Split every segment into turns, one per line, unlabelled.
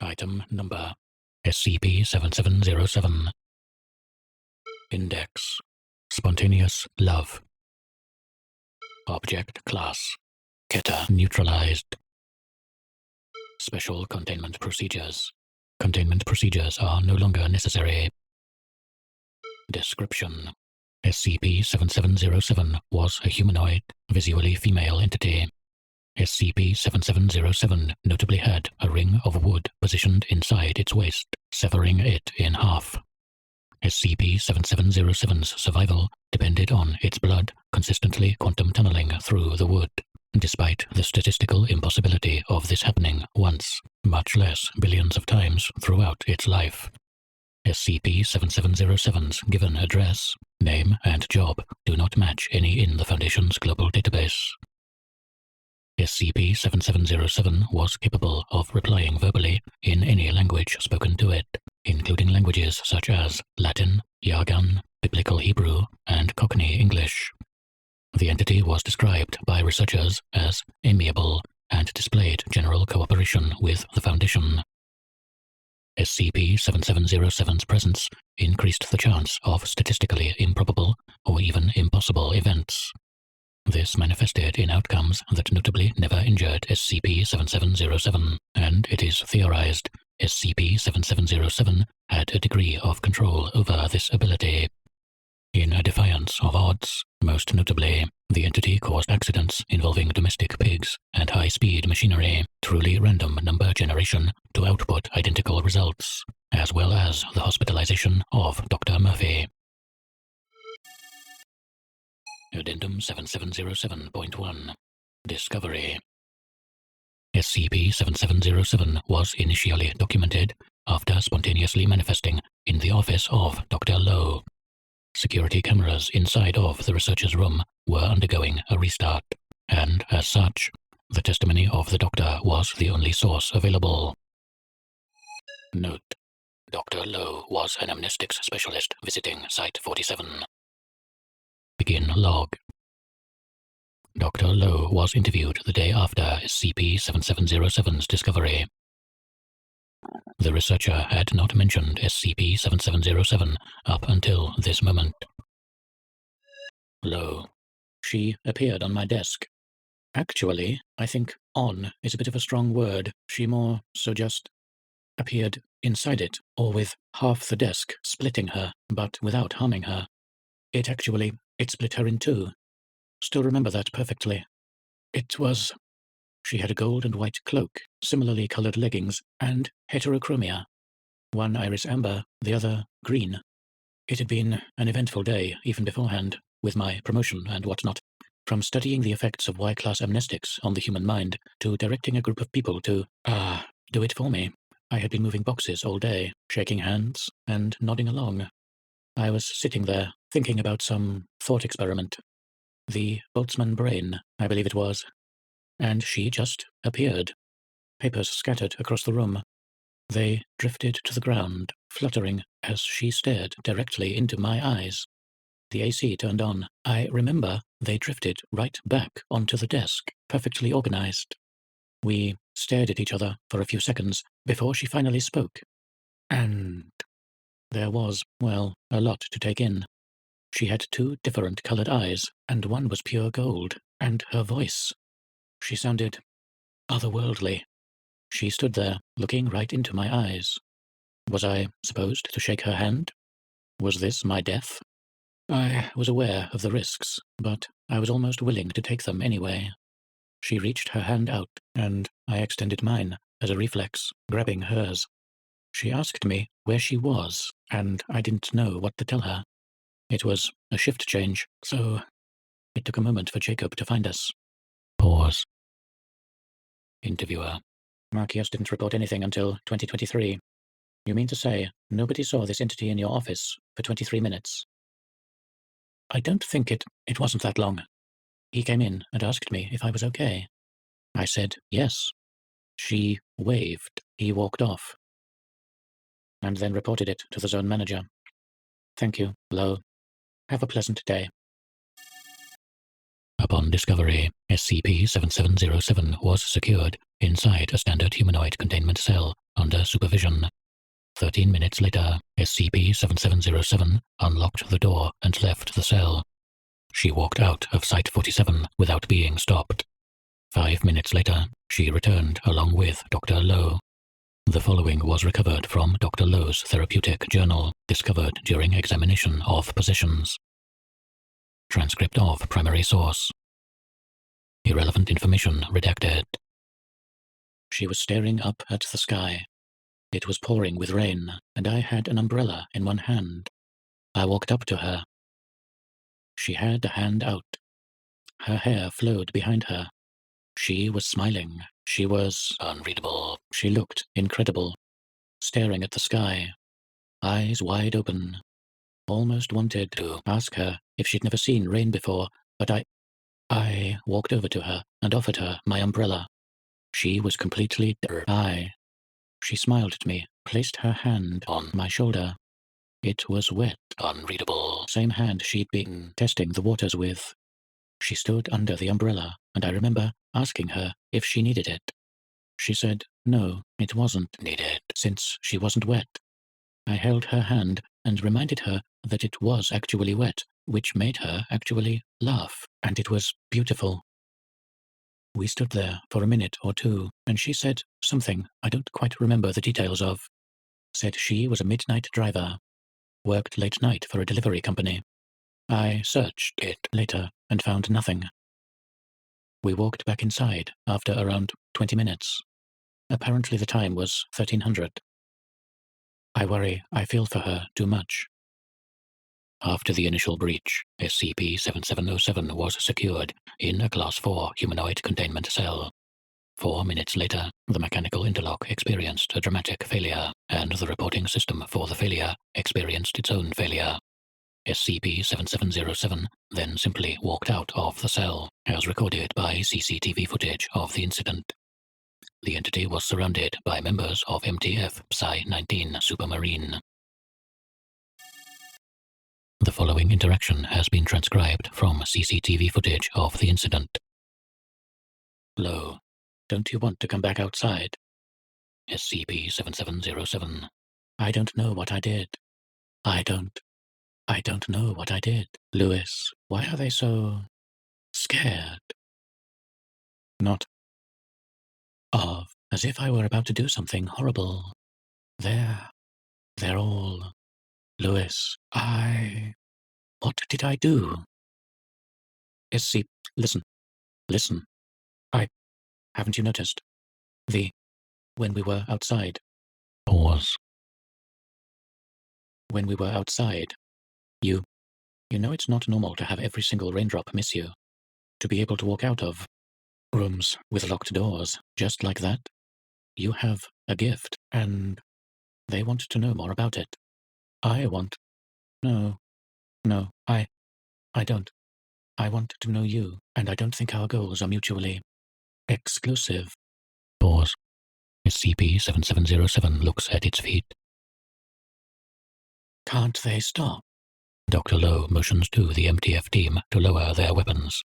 Item number SCP-7707. Index: Spontaneous Love. Object Class: Keter neutralized. Special Containment Procedures. Containment procedures are no longer necessary. Description: SCP-7707 was a humanoid, visually female entity. SCP-7707 notably had a ring of wood positioned inside its waist, severing it in half. SCP-7707's survival depended on its blood consistently quantum tunneling through the wood, despite the statistical impossibility of this happening once, much less billions of times throughout its life. SCP-7707's given address, name, and job do not match any in the Foundation's global database. SCP-7707 was capable of replying verbally in any language spoken to it, including languages such as Latin, Yargan, Biblical Hebrew, and Cockney English. The entity was described by researchers as amiable and displayed general cooperation with the Foundation. SCP-7707's presence increased the chance of statistically improbable or even impossible events. This manifested in outcomes that notably never injured SCP-7707, and it is theorized SCP-7707 had a degree of control over this ability. In a defiance of odds, most notably, the entity caused accidents involving domestic pigs and high-speed machinery, truly random number generation to output identical results, as well as the hospitalization of Dr. Murphy. Addendum 7707.1 Discovery. SCP-7707 was initially documented after spontaneously manifesting in the office of Dr. Lowe. Security cameras inside of the researcher's room were undergoing a restart, and as such, the testimony of the doctor was the only source available. Note: Dr. Lowe was an amnestics specialist visiting Site-47. Begin log. Dr. Lowe was interviewed the day after SCP-7707's discovery. The researcher had not mentioned SCP-7707 up until this moment. Lowe: She appeared on my desk. Actually, I think on is a bit of a strong word. She more so just appeared inside it, or with half the desk splitting her, but without harming her. It split her in two. Still remember that perfectly. She had a gold and white cloak, similarly colored leggings, and heterochromia. One iris amber, the other green. It had been an eventful day, even beforehand, with my promotion and whatnot. From studying the effects of Y-class amnestics on the human mind, to directing a group of people to, do it for me. I had been moving boxes all day, shaking hands, and nodding along. I was sitting there, thinking about some thought experiment. The Boltzmann brain, I believe it was. And she just appeared. Papers scattered across the room. They drifted to the ground, fluttering as she stared directly into my eyes. The AC turned on. I remember they drifted right back onto the desk, perfectly organized. We stared at each other for a few seconds before she finally spoke. And there was, well, a lot to take in. She had two different colored eyes, and one was pure gold, and her voice. She sounded otherworldly. She stood there, looking right into my eyes. Was I supposed to shake her hand? Was this my death? I was aware of the risks, but I was almost willing to take them anyway. She reached her hand out, and I extended mine, as a reflex, grabbing hers. She asked me where she was, and I didn't know what to tell her. It was a shift change, so it took a moment for Jacob to find us. Pause. Interviewer: Marcius didn't report anything until 2023. You mean to say nobody saw this entity in your office for 23 minutes? I don't think it wasn't that long. He came in and asked me if I was okay. I said yes. She waved. He walked off. And then reported it to the zone manager. Thank you, Lowe. Have a pleasant day. Upon discovery, SCP-7707 was secured inside a standard humanoid containment cell under supervision. 13 minutes later, SCP-7707 unlocked the door and left the cell. She walked out of Site-47 without being stopped. 5 minutes later, she returned along with Dr. Lowe. The following was recovered from Dr. Lowe's therapeutic journal, discovered during examination of positions. Transcript of primary source. Irrelevant information redacted. She was staring up at the sky. It was pouring with rain, and I had an umbrella in one hand. I walked up to her. She had a hand out. Her hair flowed behind her. She was smiling. She was unreadable. She looked incredible, staring at the sky, eyes wide open. Almost wanted to ask her if she'd never seen rain before, but I walked over to her and offered her my umbrella. She was completely She smiled at me, placed her hand on my shoulder. It was wet, unreadable, same hand she'd been testing the waters with. She stood under the umbrella, and I remember asking her if she needed it. She said no, it wasn't needed, since she wasn't wet. I held her hand and reminded her that it was actually wet, which made her actually laugh, and it was beautiful. We stood there for a minute or two, and she said something I don't quite remember the details of. Said she was a midnight driver. Worked late night for a delivery company. I searched it later and found nothing. We walked back inside after around 20 minutes. Apparently the time was 1300. I worry I feel for her too much. After the initial breach, SCP-7707 was secured in a Class 4 humanoid containment cell. 4 minutes later, the mechanical interlock experienced a dramatic failure, and the reporting system for the failure experienced its own failure. SCP-7707 then simply walked out of the cell, as recorded by CCTV footage of the incident. The entity was surrounded by members of MTF Psi-19 Supermarine. The following interaction has been transcribed from CCTV footage of the incident. Low, don't you want to come back outside? SCP-7707. I don't know what I did. I don't know what I did. Lewis, why are they so scared? Not of, as if I were about to do something horrible. They're all... Lewis, what did I do? SC, listen. Haven't you noticed? When we were outside. Pause. When we were outside, you know it's not normal to have every single raindrop miss you. To be able to walk out of rooms with locked doors, just like that. You have a gift, and they want to know more about it. No, I don't. I want to know you, and I don't think our goals are mutually exclusive. Pause. SCP-7707 looks at its feet. Can't they stop? Dr. Lowe motions to the MTF team to lower their weapons.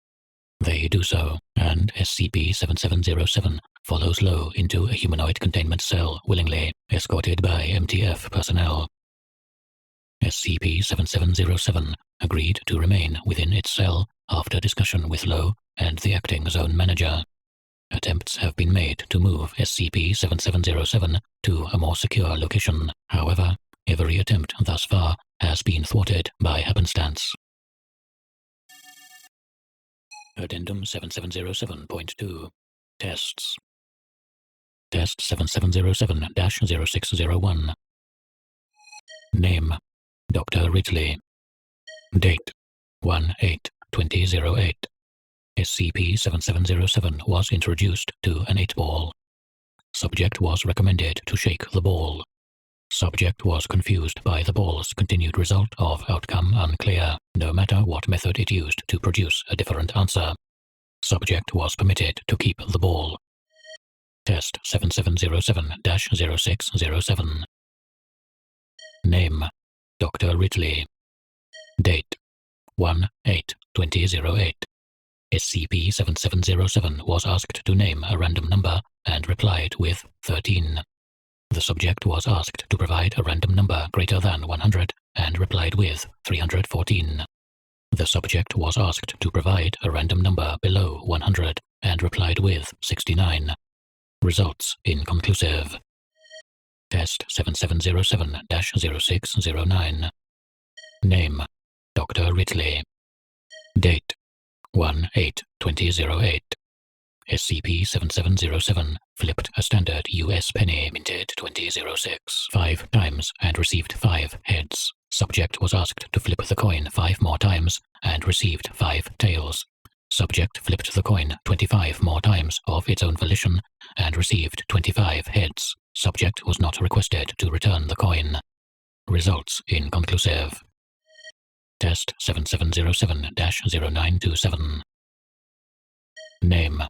They do so, and SCP-7707 follows Lowe into a humanoid containment cell willingly, escorted by MTF personnel. SCP-7707 agreed to remain within its cell after discussion with Lowe and the acting zone manager. Attempts have been made to move SCP-7707 to a more secure location. However, every attempt thus far has been thwarted by happenstance. Addendum 7707.2 Tests. Test 7707-0601. Name: Dr. Ridley. Date: 1/8/2008. SCP-7707 was introduced to an 8-ball. Subject was recommended to shake the ball. Subject was confused by the ball's continued result of outcome unclear, no matter what method it used to produce a different answer. Subject was permitted to keep the ball. Test 7707-0607. Name: Dr. Ridley. Date: 1/8/2008. SCP-7707 was asked to name a random number and replied with 13. The subject was asked to provide a random number greater than 100 and replied with 314. The subject was asked to provide a random number below 100 and replied with 69. Results inconclusive. Test 7707-0609. Name: Dr. Ridley. Date: 1/8/2008. SCP-7707 flipped a standard US penny minted 2006 5 times and received 5 heads. Subject was asked to flip the coin 5 more times and received 5 tails. Subject flipped the coin 25 more times of its own volition and received 25 heads. Subject was not requested to return the coin. Results inconclusive. Test 7707-0927. Name: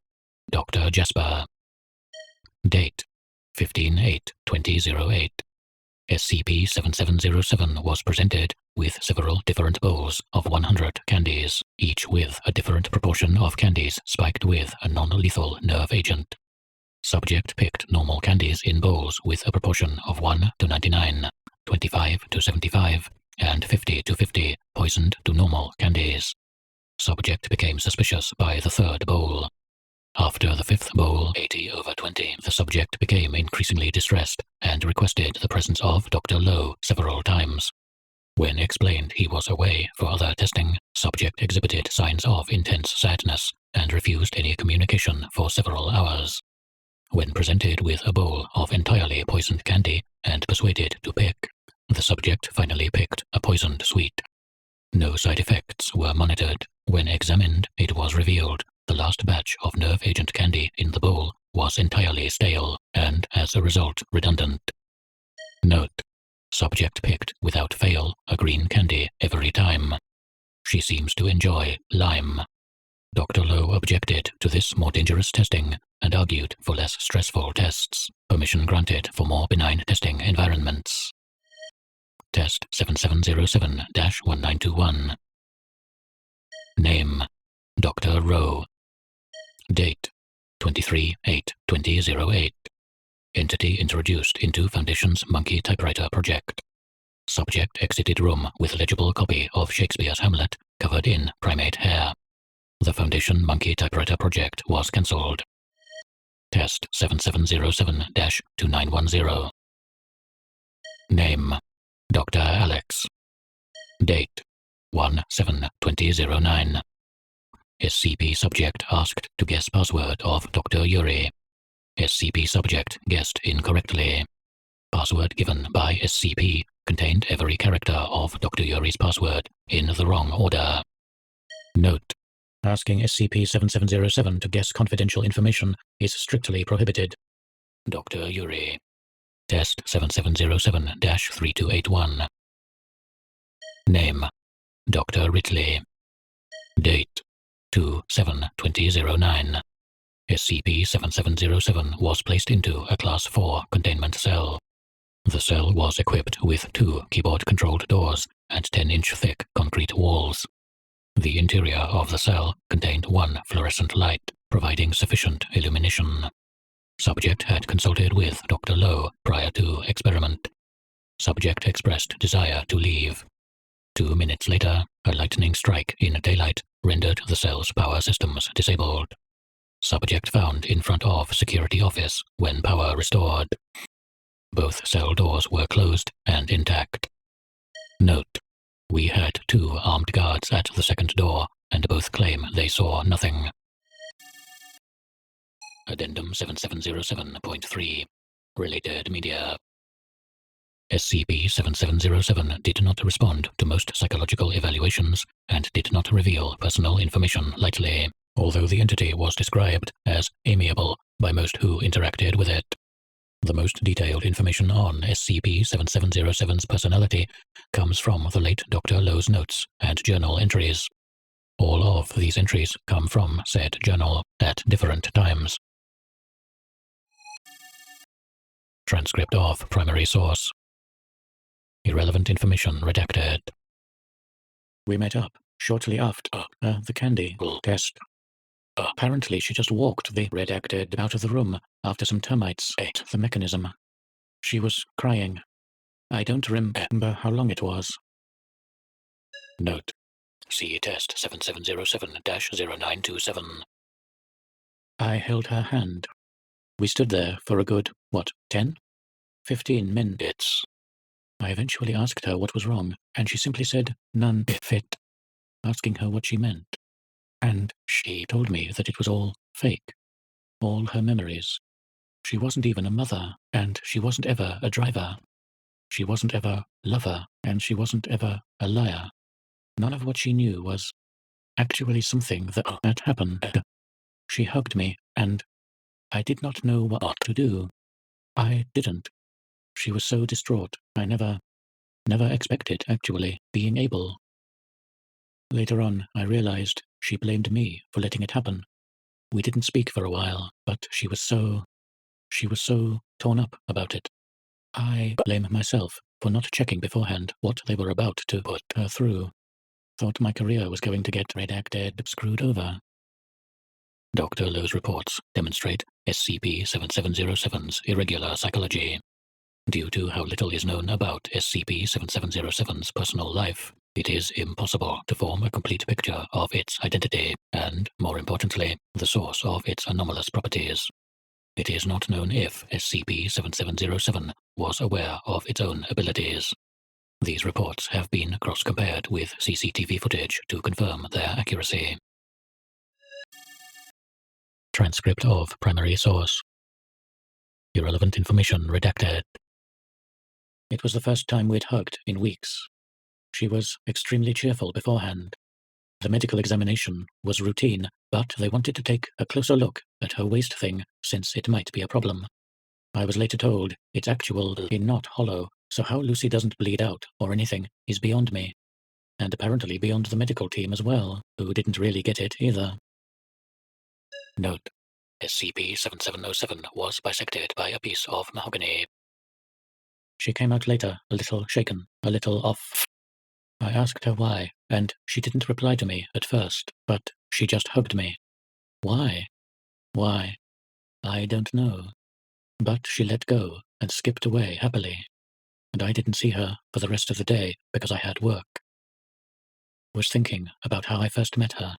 Dr. Jasper. Date: 15/8/2008. SCP-7707 was presented with several different bowls of 100 candies, each with a different proportion of candies spiked with a non-lethal nerve agent. Subject picked normal candies in bowls with a proportion of 1 to 99, 25 to 75, and 50 to 50 poisoned to normal candies. Subject became suspicious by the third bowl. After the fifth bowl, 80/20, the subject became increasingly distressed and requested the presence of Dr. Lowe several times. When explained he was away for other testing, subject exhibited signs of intense sadness and refused any communication for several hours. When presented with a bowl of entirely poisoned candy and persuaded to pick, the subject finally picked a poisoned sweet. No side effects were monitored. When examined, it was revealed the last batch of nerve agent candy in the bowl was entirely stale and, as a result, redundant. Note: subject picked, without fail, a green candy every time. She seems to enjoy lime. Dr. Lowe objected to this more dangerous testing and argued for less stressful tests. Permission granted for more benign testing environments. Test 7707-1921. Name: Dr. Rowe. Date: 23/8/2008. Entity introduced into Foundation's Monkey Typewriter Project. Subject exited room with legible copy of Shakespeare's Hamlet covered in primate hair. The Foundation Monkey Typewriter Project was cancelled. Test 7707-2910. Name: Dr. Alex. Date: 1/7/2009. SCP subject asked to guess password of Dr. Yuri. SCP subject guessed incorrectly. Password given by SCP contained every character of Dr. Yuri's password in the wrong order. Note: asking SCP-7707 to guess confidential information is strictly prohibited. Dr. Yuri. Test 7707-3281. Name: Dr. Ridley. Date: 2/7/2009. SCP-7707 was placed into a Class 4 containment cell. The cell was equipped with 2 keyboard-controlled doors and 10-inch thick concrete walls. The interior of the cell contained 1 fluorescent light, providing sufficient illumination. Subject had consulted with Dr. Lowe prior to experiment. Subject expressed desire to leave. 2 minutes later, a lightning strike in daylight rendered the cell's power systems disabled. Subject found in front of security office when power restored. Both cell doors were closed and intact. Note: we had 2 armed guards at the second door, and both claim they saw nothing. Addendum 7707.3. Related media. SCP-7707 did not respond to most psychological evaluations and did not reveal personal information lightly, although the entity was described as amiable by most who interacted with it. The most detailed information on SCP-7707's personality comes from the late Dr. Lowe's notes and journal entries. All of these entries come from said journal at different times. Transcript of primary source. Irrelevant information redacted. We met up shortly after the candy test. Apparently she just walked the redacted out of the room after some termites ate the mechanism. She was crying. I don't remember how long it was. Note: see test 7707-0927. I held her hand. We stood there for a good, 10? 15 minutes. I eventually asked her what was wrong, and she simply said, "None fit," asking her what she meant. And she told me that it was all fake. All her memories. She wasn't even a mother, and she wasn't ever a driver. She wasn't ever a lover, and she wasn't ever a liar. None of what she knew was actually something that happened. She hugged me, and I did not know what to do. I didn't. She was so distraught. I never expected, actually, being able. Later on, I realized she blamed me for letting it happen. We didn't speak for a while, but she was so torn up about it. I blame myself for not checking beforehand what they were about to put her through. Thought my career was going to get redacted, screwed over. Dr. Lowe's reports demonstrate SCP-7707's irregular psychology. Due to how little is known about SCP-7707's personal life, it is impossible to form a complete picture of its identity and, more importantly, the source of its anomalous properties. It is not known if SCP-7707 was aware of its own abilities. These reports have been cross-compared with CCTV footage to confirm their accuracy. Transcript of primary source. Irrelevant information redacted. It was the first time we'd hugged in weeks. She was extremely cheerful beforehand. The medical examination was routine, but they wanted to take a closer look at her waist thing since it might be a problem. I was later told it's actually not hollow, so how Lucy doesn't bleed out or anything is beyond me. And apparently beyond the medical team as well, who didn't really get it either. Note: SCP-7707 was bisected by a piece of mahogany. She came out later, a little shaken, a little off. I asked her why, and she didn't reply to me at first, but she just hugged me. Why? Why? I don't know. But she let go and skipped away happily. And I didn't see her for the rest of the day because I had work. Was thinking about how I first met her.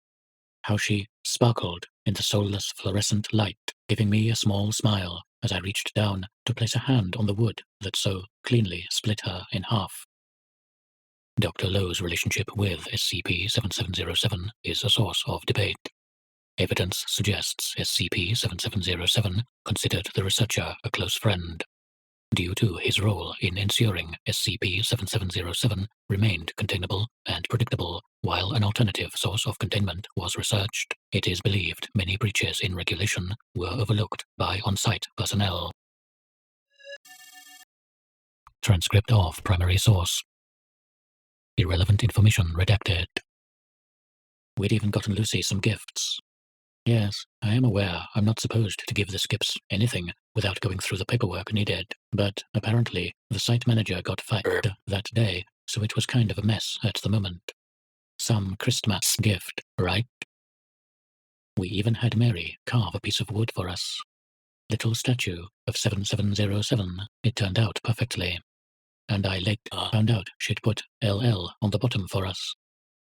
How she sparkled in the soulless fluorescent light, giving me a small smile as I reached down to place a hand on the wood that so cleanly split her in half. Dr. Lowe's relationship with SCP-7707 is a source of debate. Evidence suggests SCP-7707 considered the researcher a close friend. Due to his role in ensuring SCP-7707 remained containable and predictable while an alternative source of containment was researched, it is believed many breaches in regulation were overlooked by on-site personnel. Transcript of primary source. Irrelevant information redacted. We'd even gotten Lucy some gifts. Yes, I am aware I'm not supposed to give the skips anything without going through the paperwork needed, but apparently the site manager got fired that day, so it was kind of a mess at the moment. Some Christmas gift, right? We even had Mary carve a piece of wood for us. Little statue of 7707. It turned out perfectly. And I later found out she'd put LL on the bottom for us.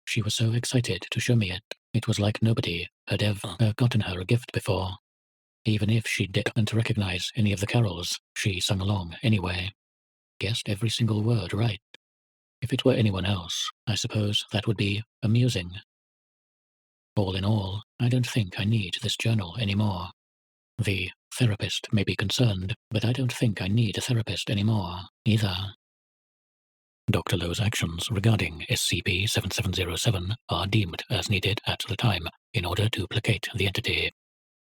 She was so excited to show me it. It was like nobody had ever gotten her a gift before. Even if she didn't recognize any of the carols, she sung along anyway. Guessed every single word right. If it were anyone else, I suppose that would be amusing. All in all, I don't think I need this journal anymore. The therapist may be concerned, but I don't think I need a therapist anymore, either. Dr. Lowe's actions regarding SCP-7707 are deemed as needed at the time in order to placate the entity.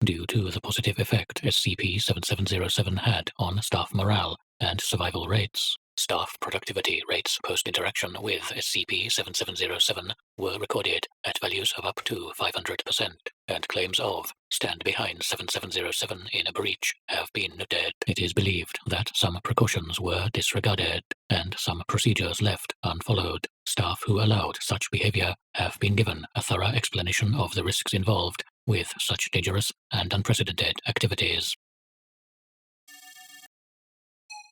Due to the positive effect SCP-7707 had on staff morale and survival rates, staff productivity rates post-interaction with SCP-7707 were recorded at values of up to 500%, and claims of stand behind 7707 in a breach have been noted. It is believed that some precautions were disregarded and some procedures left unfollowed. Staff who allowed such behavior have been given a thorough explanation of the risks involved with such dangerous and unprecedented activities.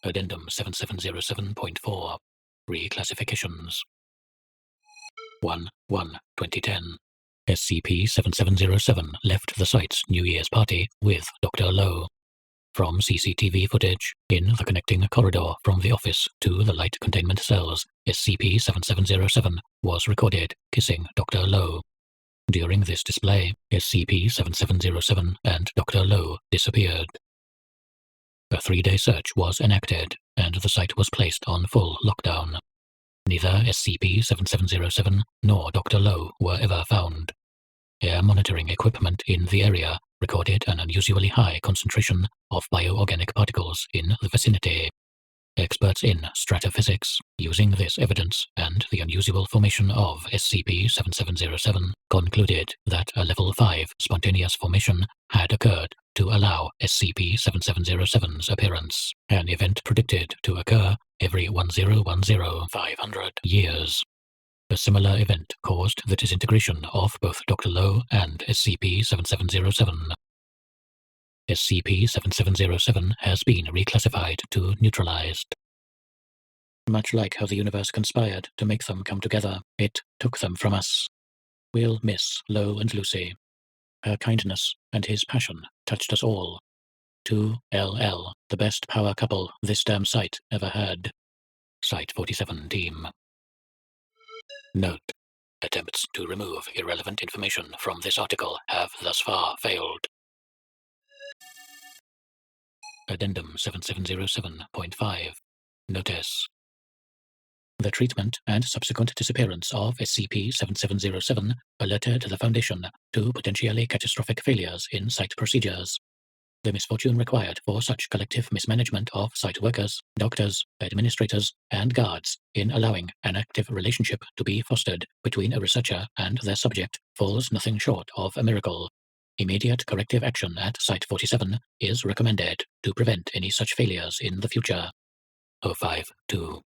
Addendum 7707.4 Reclassifications 1-1-2010 SCP-7707 left the site's New Year's party with Dr. Lowe. From CCTV footage, in the connecting corridor from the office to the light containment cells, SCP-7707 was recorded kissing Dr. Lowe. During this display, SCP-7707 and Dr. Lowe disappeared. A 3-day search was enacted, and the site was placed on full lockdown. Neither SCP-7707 nor Dr. Lowe were ever found. Air monitoring equipment in the area recorded an unusually high concentration of bioorganic particles in the vicinity. Experts in stratophysics, using this evidence and the unusual formation of SCP-7707, concluded that a Level 5 spontaneous formation had occurred to allow SCP-7707's appearance, an event predicted to occur every 1010-500 years. A similar event caused the disintegration of both Dr. Lowe and SCP-7707. SCP-7707 has been reclassified to neutralized. Much like how the universe conspired to make them come together, it took them from us. We'll miss Lowe and Lucy. Her kindness and his passion touched us all. 2LL, the best power couple this damn site ever had. Site 47 Team. Note: attempts to remove irrelevant information from this article have thus far failed. Addendum 7707.5 Notice: the treatment and subsequent disappearance of SCP-7707 alerted the Foundation to potentially catastrophic failures in site procedures. The misfortune required for such collective mismanagement of site workers, doctors, administrators, and guards in allowing an active relationship to be fostered between a researcher and their subject falls nothing short of a miracle. Immediate corrective action at Site 47 is recommended to prevent any such failures in the future. 052